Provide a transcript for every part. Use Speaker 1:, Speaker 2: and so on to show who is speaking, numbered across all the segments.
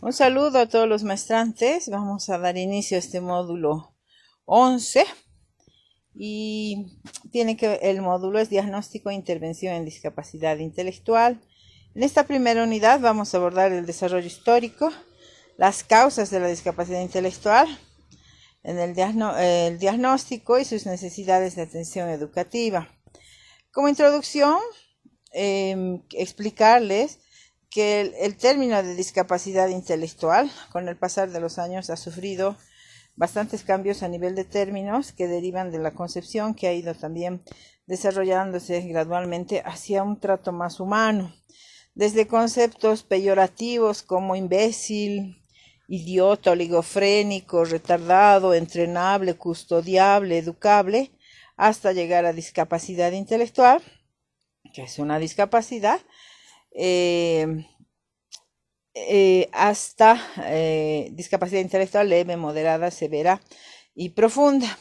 Speaker 1: Un saludo a todos los maestrantes. Vamos a dar inicio a este módulo 11 y el módulo es diagnóstico e intervención en discapacidad intelectual. En esta primera unidad vamos a abordar el desarrollo histórico, las causas de la discapacidad intelectual, el diagnóstico y sus necesidades de atención educativa. Como introducción, explicarles que el término de discapacidad intelectual con el pasar de los años ha sufrido bastantes cambios a nivel de términos que derivan de la concepción que ha ido también desarrollándose gradualmente hacia un trato más humano, desde conceptos peyorativos como imbécil, idiota, oligofrénico, retardado, entrenable, custodiable, educable, hasta llegar a discapacidad intelectual, que es una discapacidad, hasta discapacidad intelectual leve, moderada, severa y profunda.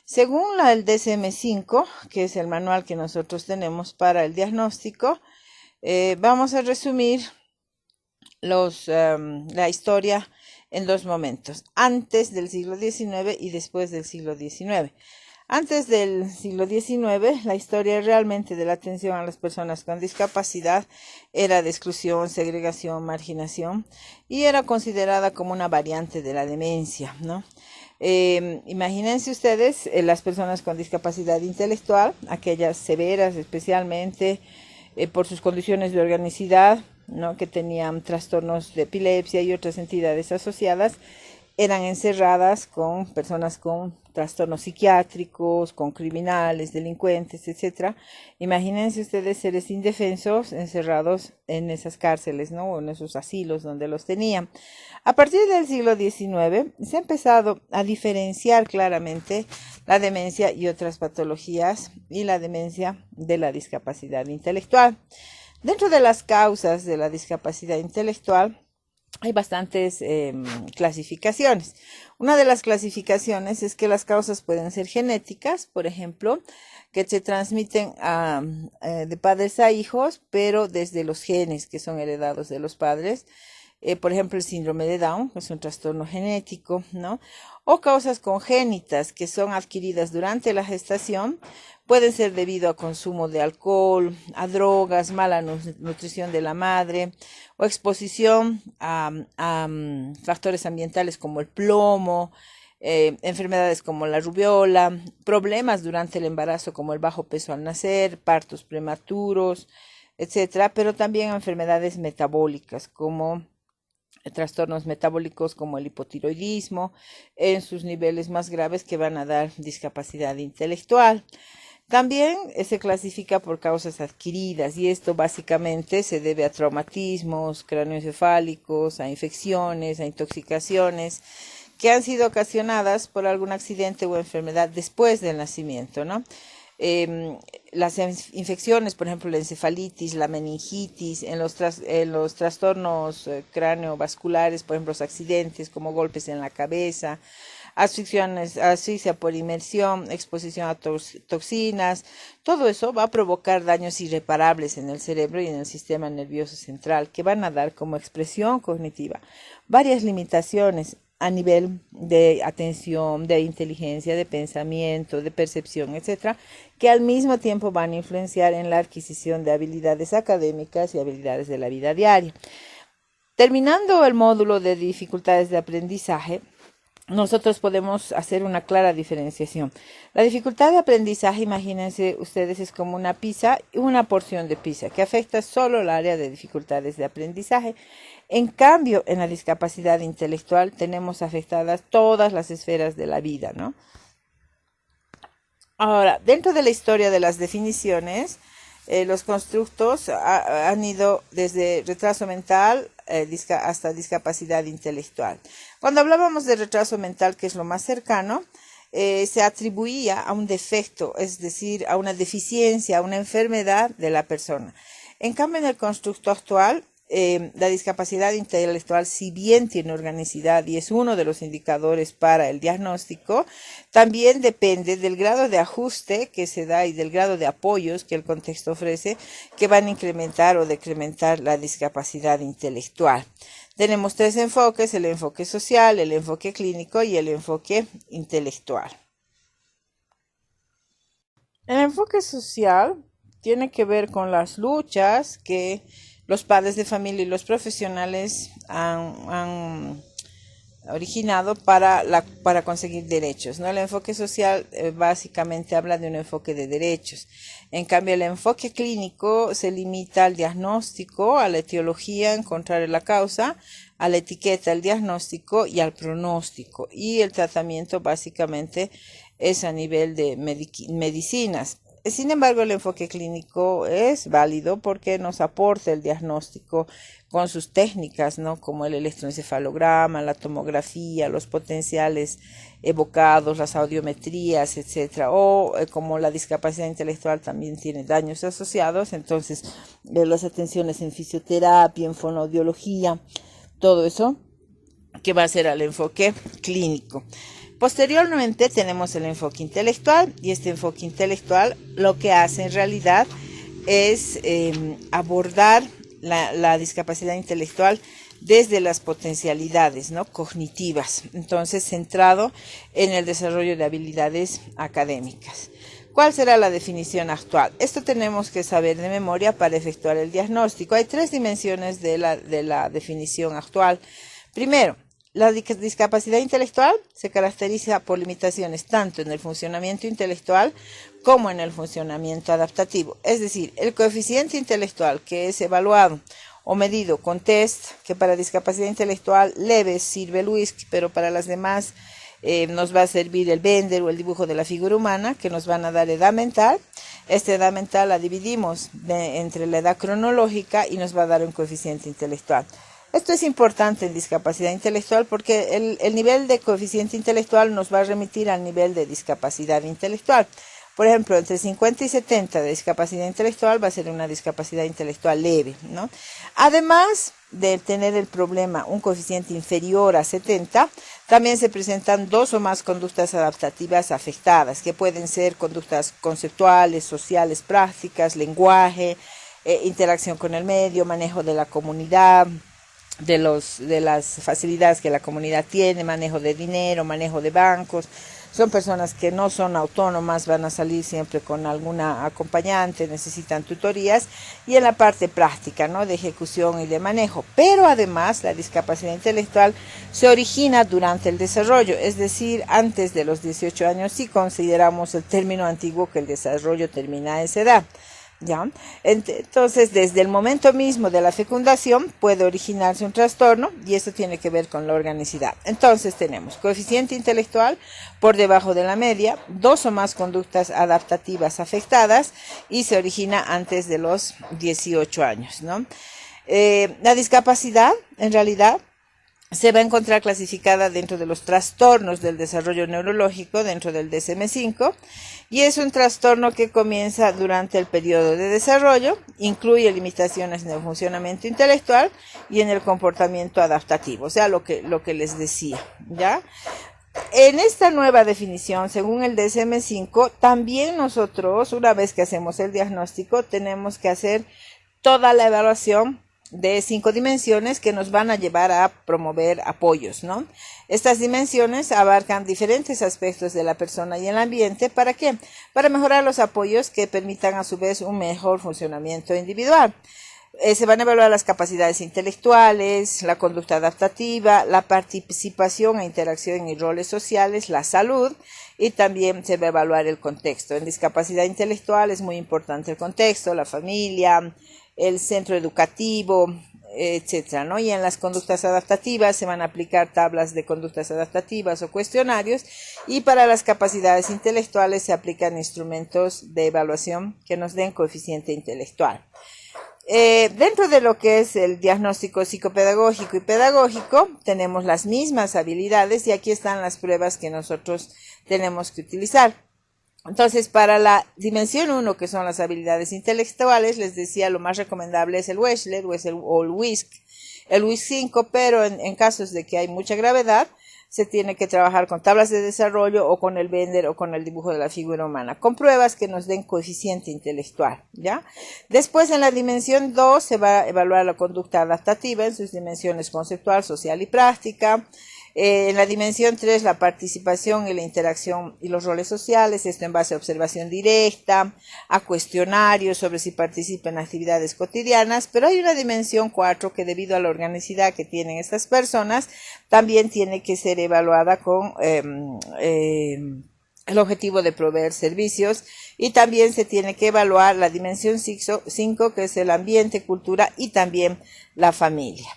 Speaker 1: Según el DSM-5, que es el manual que nosotros tenemos para el diagnóstico, vamos a resumir la historia en dos momentos, antes del siglo XIX y después del siglo XIX. Antes del siglo XIX, la historia realmente de la atención a las personas con discapacidad era de exclusión, segregación, marginación y era considerada como una variante de la demencia, ¿no? Imagínense ustedes las personas con discapacidad intelectual, aquellas severas especialmente por sus condiciones de organicidad, ¿no? Que tenían trastornos de epilepsia y otras entidades asociadas, eran encerradas con personas con trastornos psiquiátricos, con criminales, delincuentes, etc. Imagínense ustedes seres indefensos encerrados en esas cárceles, ¿no? O en esos asilos donde los tenían. A partir del siglo XIX se ha empezado a diferenciar claramente la demencia y otras patologías y la demencia de la discapacidad intelectual. Dentro de las causas de la discapacidad intelectual, hay bastantes clasificaciones. Una de las clasificaciones es que las causas pueden ser genéticas, por ejemplo, que se transmiten de padres a hijos, pero desde los genes que son heredados de los padres. Por ejemplo, el síndrome de Down, que es un trastorno genético, ¿no? O causas congénitas que son adquiridas durante la gestación, pueden ser debido a consumo de alcohol, a drogas, mala nutrición de la madre o exposición a factores ambientales como el plomo, enfermedades como la rubiola, problemas durante el embarazo como el bajo peso al nacer, partos prematuros, etcétera, pero también enfermedades metabólicas como trastornos metabólicos como el hipotiroidismo en sus niveles más graves que van a dar discapacidad intelectual. También se clasifica por causas adquiridas y esto básicamente se debe a traumatismos craneoencefálicos, a infecciones, a intoxicaciones que han sido ocasionadas por algún accidente o enfermedad después del nacimiento, ¿no? Las infecciones, por ejemplo, la encefalitis, la meningitis, en los trastornos craneovasculares, por ejemplo, los accidentes como golpes en la cabeza, asfixia por inmersión, exposición a toxinas, todo eso va a provocar daños irreparables en el cerebro y en el sistema nervioso central que van a dar como expresión cognitiva varias limitaciones a nivel de atención, de inteligencia, de pensamiento, de percepción, etcétera, que al mismo tiempo van a influenciar en la adquisición de habilidades académicas y habilidades de la vida diaria. Terminando el módulo de dificultades de aprendizaje, nosotros podemos hacer una clara diferenciación. La dificultad de aprendizaje, imagínense ustedes, es como una pizza, una porción de pizza que afecta solo el área de dificultades de aprendizaje. En cambio, en la discapacidad intelectual tenemos afectadas todas las esferas de la vida, ¿no? Ahora, dentro de la historia de las definiciones, los constructos han ido desde retraso mental hasta discapacidad intelectual. Cuando hablábamos de retraso mental, que es lo más cercano, se atribuía a un defecto, es decir, a una deficiencia, a una enfermedad de la persona. En cambio, en el constructo actual, la discapacidad intelectual, si bien tiene organicidad y es uno de los indicadores para el diagnóstico, también depende del grado de ajuste que se da y del grado de apoyos que el contexto ofrece, que van a incrementar o decrementar la discapacidad intelectual. Tenemos tres enfoques: el enfoque social, el enfoque clínico y el enfoque intelectual. El enfoque social tiene que ver con las luchas que los padres de familia y los profesionales han originado para conseguir derechos, ¿no? El enfoque social básicamente habla de un enfoque de derechos. En cambio, el enfoque clínico se limita al diagnóstico, a la etiología, encontrar la causa, a la etiqueta, el diagnóstico y al pronóstico. Y el tratamiento básicamente es a nivel de medicinas. Sin embargo, el enfoque clínico es válido porque nos aporta el diagnóstico con sus técnicas, ¿no? Como el electroencefalograma, la tomografía, los potenciales evocados, las audiometrías, etcétera. O como la discapacidad intelectual también tiene daños asociados, entonces las atenciones en fisioterapia, en fonoaudiología, todo eso que va a ser al enfoque clínico. Posteriormente tenemos el enfoque intelectual, y este enfoque intelectual lo que hace en realidad es abordar la discapacidad intelectual desde las potencialidades, ¿no?, cognitivas, entonces centrado en el desarrollo de habilidades académicas. ¿Cuál será la definición actual? Esto tenemos que saber de memoria para efectuar el diagnóstico. Hay tres dimensiones de la definición actual. Primero, la discapacidad intelectual se caracteriza por limitaciones tanto en el funcionamiento intelectual como en el funcionamiento adaptativo. Es decir, el coeficiente intelectual que es evaluado o medido con test, que para discapacidad intelectual leve sirve el WISC, pero para las demás nos va a servir el Bender o el dibujo de la figura humana, que nos van a dar edad mental. Esta edad mental la dividimos entre la edad cronológica y nos va a dar un coeficiente intelectual. Esto es importante en discapacidad intelectual porque el nivel de coeficiente intelectual nos va a remitir al nivel de discapacidad intelectual. Por ejemplo, entre 50 y 70 de discapacidad intelectual va a ser una discapacidad intelectual leve, ¿no? Además de tener el problema un coeficiente inferior a 70, también se presentan dos o más conductas adaptativas afectadas, que pueden ser conductas conceptuales, sociales, prácticas, lenguaje, interacción con el medio, manejo de la comunidad, de las facilidades que la comunidad tiene, manejo de dinero, manejo de bancos. Son personas que no son autónomas, van a salir siempre con alguna acompañante, necesitan tutorías, y en la parte práctica, ¿no?, de ejecución y de manejo. Pero además la discapacidad intelectual se origina durante el desarrollo, es decir, antes de los 18 años, si consideramos el término antiguo que el desarrollo termina a esa edad. ¿Ya? Entonces, desde el momento mismo de la fecundación puede originarse un trastorno, y esto tiene que ver con la organicidad. Entonces tenemos coeficiente intelectual por debajo de la media, dos o más conductas adaptativas afectadas, y se origina antes de los 18 años, ¿no? La discapacidad, en realidad, se va a encontrar clasificada dentro de los trastornos del desarrollo neurológico, dentro del DSM-5, y es un trastorno que comienza durante el periodo de desarrollo, incluye limitaciones en el funcionamiento intelectual y en el comportamiento adaptativo, o sea, lo que les decía, ¿ya? En esta nueva definición, según el DSM-5, también nosotros, una vez que hacemos el diagnóstico, tenemos que hacer toda la evaluación de 5 dimensiones que nos van a llevar a promover apoyos, ¿no? Estas dimensiones abarcan diferentes aspectos de la persona y el ambiente. ¿Para qué? Para mejorar los apoyos que permitan a su vez un mejor funcionamiento individual. Se van a evaluar las capacidades intelectuales, la conducta adaptativa, la participación e interacción en roles sociales, la salud, y también se va a evaluar el contexto. En discapacidad intelectual es muy importante el contexto, la familia, el centro educativo, etcétera, ¿no? Y en las conductas adaptativas se van a aplicar tablas de conductas adaptativas o cuestionarios, y para las capacidades intelectuales se aplican instrumentos de evaluación que nos den coeficiente intelectual. Dentro de lo que es el diagnóstico psicopedagógico y pedagógico, tenemos las mismas habilidades, y aquí están las pruebas que nosotros tenemos que utilizar. Entonces, para la dimensión 1, que son las habilidades intelectuales, les decía, lo más recomendable es el Wechsler o el WISC. El WISC 5, pero en casos de que hay mucha gravedad, se tiene que trabajar con tablas de desarrollo o con el Bender o con el dibujo de la figura humana, con pruebas que nos den coeficiente intelectual, ¿ya? Después, en la dimensión 2 se va a evaluar la conducta adaptativa en sus dimensiones conceptual, social y práctica. En la dimensión 3, la participación y la interacción y los roles sociales, esto en base a observación directa, a cuestionarios sobre si participa en actividades cotidianas, pero hay una dimensión 4 que, debido a la organicidad que tienen estas personas, también tiene que ser evaluada con el objetivo de proveer servicios, y también se tiene que evaluar la dimensión 5, que es el ambiente, cultura y también la familia.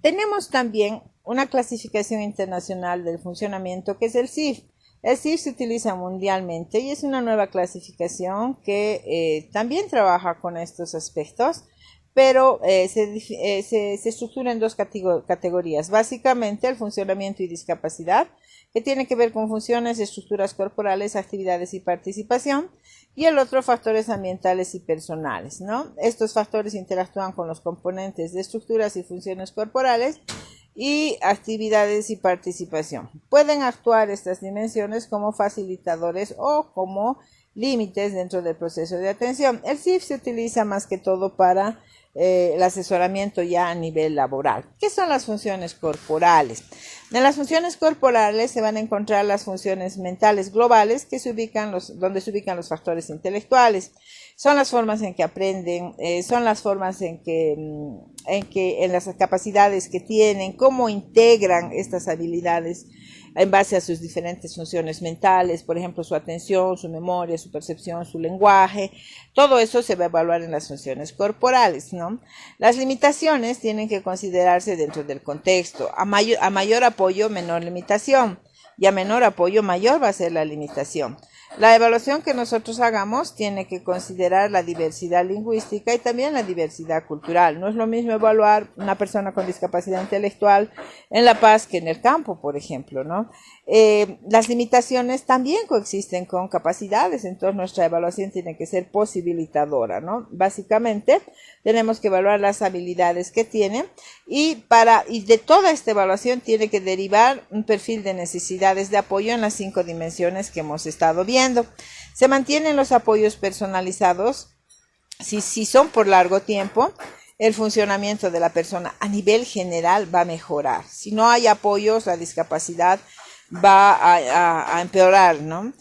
Speaker 1: Tenemos también una clasificación internacional del funcionamiento, que es el CIF. El CIF se utiliza mundialmente y es una nueva clasificación que también trabaja con estos aspectos, pero se estructura en dos categorías. Básicamente, el funcionamiento y discapacidad, que tiene que ver con funciones, estructuras corporales, actividades y participación, y el otro, factores ambientales y personales, ¿no? Estos factores interactúan con los componentes de estructuras y funciones corporales y actividades y participación. Pueden actuar estas dimensiones como facilitadores o como límites dentro del proceso de atención. El CIF se utiliza más que todo para el asesoramiento ya a nivel laboral. ¿Qué son las funciones corporales? En las funciones corporales se van a encontrar las funciones mentales globales, que donde se ubican los factores intelectuales. Son las formas en que aprenden, son las formas en las capacidades que tienen, cómo integran estas habilidades en base a sus diferentes funciones mentales, por ejemplo, su atención, su memoria, su percepción, su lenguaje. Todo eso se va a evaluar en las funciones corporales, ¿no? Las limitaciones tienen que considerarse dentro del contexto. A mayor apoyo, menor limitación, y a menor apoyo, mayor va a ser la limitación. La evaluación que nosotros hagamos tiene que considerar la diversidad lingüística y también la diversidad cultural. No es lo mismo evaluar una persona con discapacidad intelectual en La Paz que en el campo, por ejemplo, ¿no? Las limitaciones también coexisten con capacidades, entonces nuestra evaluación tiene que ser posibilitadora, ¿no? Básicamente tenemos que evaluar las habilidades que tienen y de toda esta evaluación tiene que derivar un perfil de necesidades de apoyo en las 5 dimensiones que hemos estado viendo. Se mantienen los apoyos personalizados si son por largo tiempo. El funcionamiento de la persona a nivel general va a mejorar. Si no hay apoyos, la discapacidad va a empeorar, ¿no?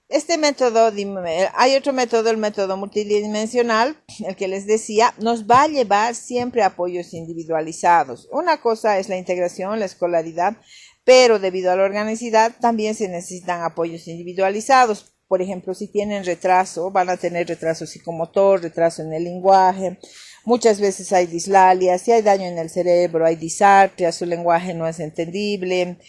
Speaker 1: Este método, hay otro método, el método multidimensional, el que les decía, nos va a llevar siempre a apoyos individualizados. Una cosa es la integración, la escolaridad, pero debido a la organicidad también se necesitan apoyos individualizados. Por ejemplo, si tienen retraso, van a tener retraso psicomotor, retraso en el lenguaje. Muchas veces hay dislalia, si hay daño en el cerebro, hay disartria, su lenguaje no es entendible,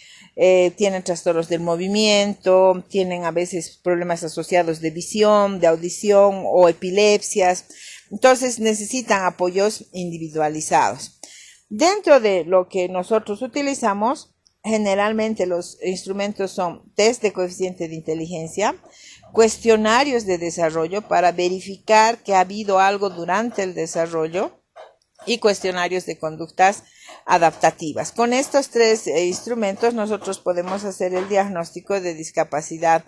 Speaker 1: tienen trastornos del movimiento, tienen a veces problemas asociados de visión, de audición o epilepsias. Entonces necesitan apoyos individualizados. Dentro de lo que nosotros utilizamos, generalmente los instrumentos son test de coeficiente de inteligencia, cuestionarios de desarrollo para verificar que ha habido algo durante el desarrollo y cuestionarios de conductas adaptativas. Con estos 3 instrumentos nosotros podemos hacer el diagnóstico de discapacidad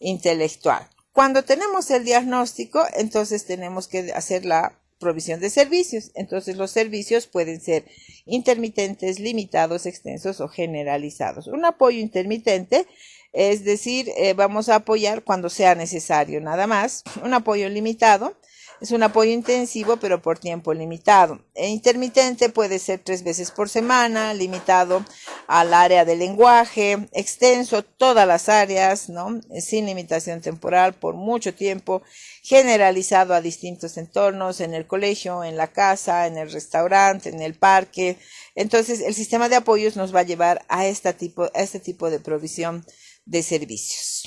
Speaker 1: intelectual. Cuando tenemos el diagnóstico, entonces tenemos que hacer la provisión de servicios. Entonces los servicios pueden ser intermitentes, limitados, extensos o generalizados. Un apoyo intermitente, es decir, vamos a apoyar cuando sea necesario, nada más. Un apoyo limitado es un apoyo intensivo, pero por tiempo limitado. Intermitente puede ser 3 veces por semana, limitado al área del lenguaje, extenso, todas las áreas, ¿no? Sin limitación temporal, por mucho tiempo, generalizado a distintos entornos, en el colegio, en la casa, en el restaurante, en el parque. Entonces, el sistema de apoyos nos va a llevar a este tipo de provisión de servicios.